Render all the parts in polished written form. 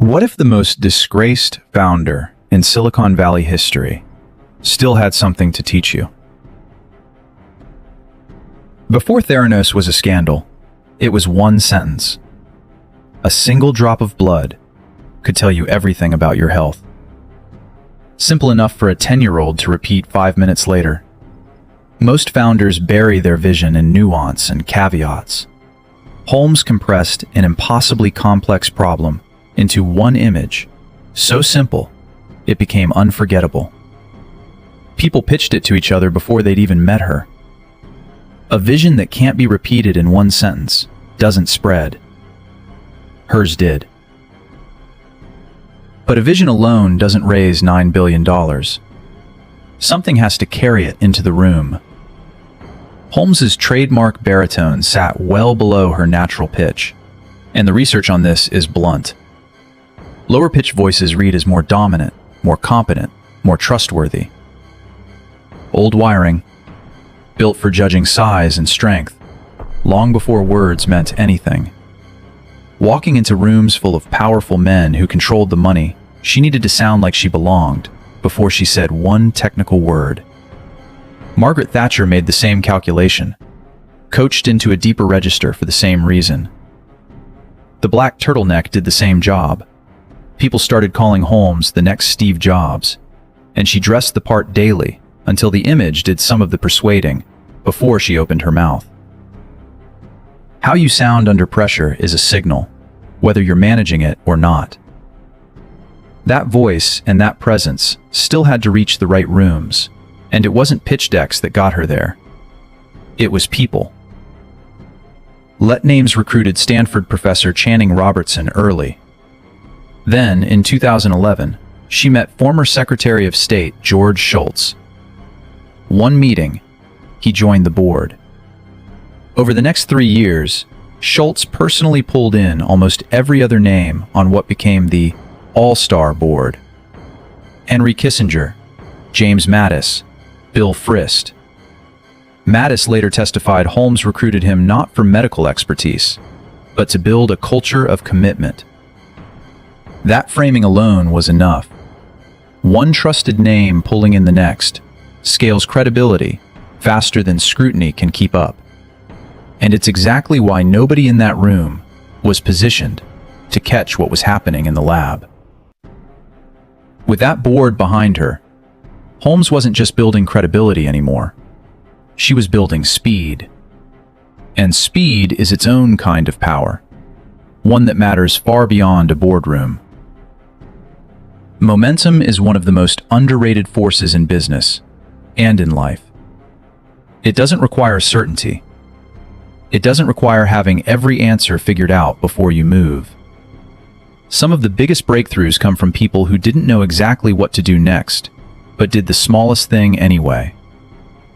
What if the most disgraced founder in Silicon Valley history still had something to teach you? Before Theranos was a scandal, it was one sentence. A single drop of blood could tell you everything about your health. Simple enough for a 10-year-old to repeat 5 minutes later. Most founders bury their vision in nuance and caveats. Holmes compressed an impossibly complex problem into one image, so simple, it became unforgettable. People pitched it to each other before they'd even met her. A vision that can't be repeated in one sentence doesn't spread. Hers did. But a vision alone doesn't raise $9 billion. Something has to carry it into the room. Holmes's trademark baritone sat well below her natural pitch, and the research on this is blunt. Lower-pitched voices read as more dominant, more competent, more trustworthy. Old wiring, built for judging size and strength, long before words meant anything. Walking into rooms full of powerful men who controlled the money, she needed to sound like she belonged before she said one technical word. Margaret Thatcher made the same calculation, coached into a deeper register for the same reason. The black turtleneck did the same job. People started calling Holmes the next Steve Jobs, and she dressed the part daily until the image did some of the persuading before she opened her mouth. How you sound under pressure is a signal, whether you're managing it or not. That voice and that presence still had to reach the right rooms, and it wasn't pitch decks that got her there. It was people. Let Names recruited Stanford professor Channing Robertson early. Then, in 2011, she met former Secretary of State George Shultz. One meeting, he joined the board. Over the next 3 years, Shultz personally pulled in almost every other name on what became the All-Star Board. Henry Kissinger, James Mattis, Bill Frist. Mattis later testified Holmes recruited him not for medical expertise, but to build a culture of commitment. That framing alone was enough. One trusted name pulling in the next scales credibility faster than scrutiny can keep up. And it's exactly why nobody in that room was positioned to catch what was happening in the lab. With that board behind her, Holmes wasn't just building credibility anymore. She was building speed. And speed is its own kind of power, one that matters far beyond a boardroom. Momentum is one of the most underrated forces in business and in life. It doesn't require certainty. It doesn't require having every answer figured out before you move. Some of the biggest breakthroughs come from people who didn't know exactly what to do next, but did the smallest thing anyway.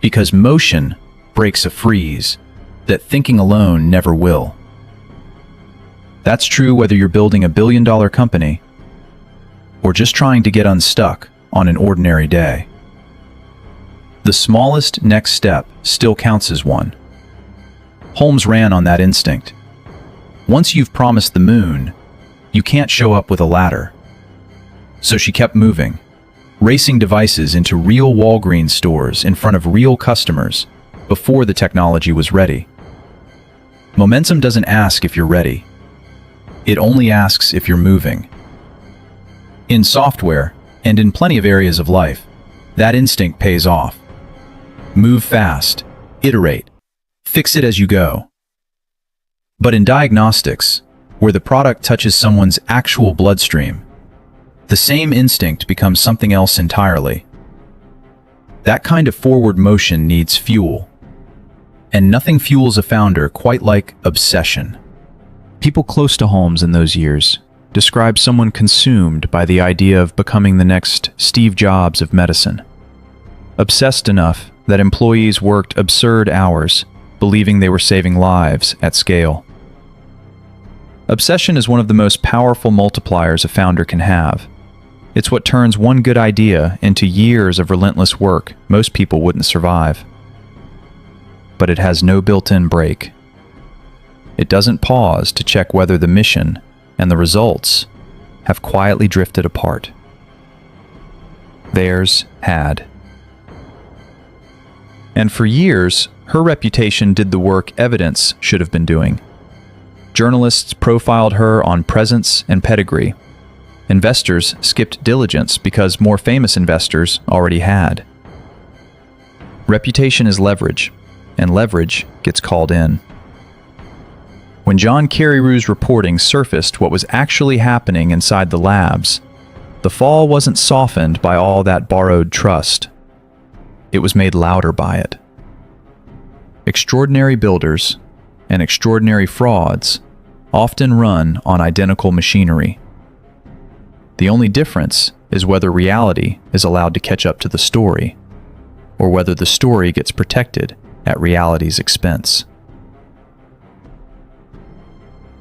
Because motion breaks a freeze that thinking alone never will. That's true whether you're building a billion-dollar company or just trying to get unstuck on an ordinary day. The smallest next step still counts as one. Holmes ran on that instinct. Once you've promised the moon, you can't show up with a ladder. So she kept moving, racing devices into real Walgreens stores in front of real customers before the technology was ready. Momentum doesn't ask if you're ready. It only asks if you're moving. In software, and in plenty of areas of life, that instinct pays off. Move fast, iterate, fix it as you go. But in diagnostics, where the product touches someone's actual bloodstream, the same instinct becomes something else entirely. That kind of forward motion needs fuel. And nothing fuels a founder quite like obsession. People close to Holmes in those years describe someone consumed by the idea of becoming the next Steve Jobs of medicine. Obsessed enough that employees worked absurd hours, believing they were saving lives at scale. Obsession is one of the most powerful multipliers a founder can have. It's what turns one good idea into years of relentless work most people wouldn't survive. But it has no built-in brake. It doesn't pause to check whether the mission and the results have quietly drifted apart. Theirs had. And for years, her reputation did the work evidence should have been doing. Journalists profiled her on presence and pedigree. Investors skipped diligence because more famous investors already had. Reputation is leverage, and leverage gets called in. When John Carreyrou's reporting surfaced what was actually happening inside the labs, the fall wasn't softened by all that borrowed trust. It was made louder by it. Extraordinary builders and extraordinary frauds often run on identical machinery. The only difference is whether reality is allowed to catch up to the story, or whether the story gets protected at reality's expense.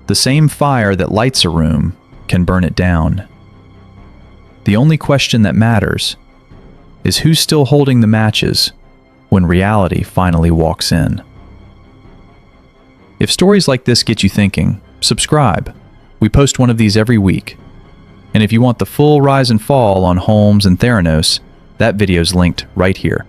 The same fire that lights a room can burn it down. The only question that matters is who's still holding the matches when reality finally walks in. If stories like this get you thinking, subscribe. We post one of these every week. And if you want the full rise and fall on Holmes and Theranos, that video's linked right here.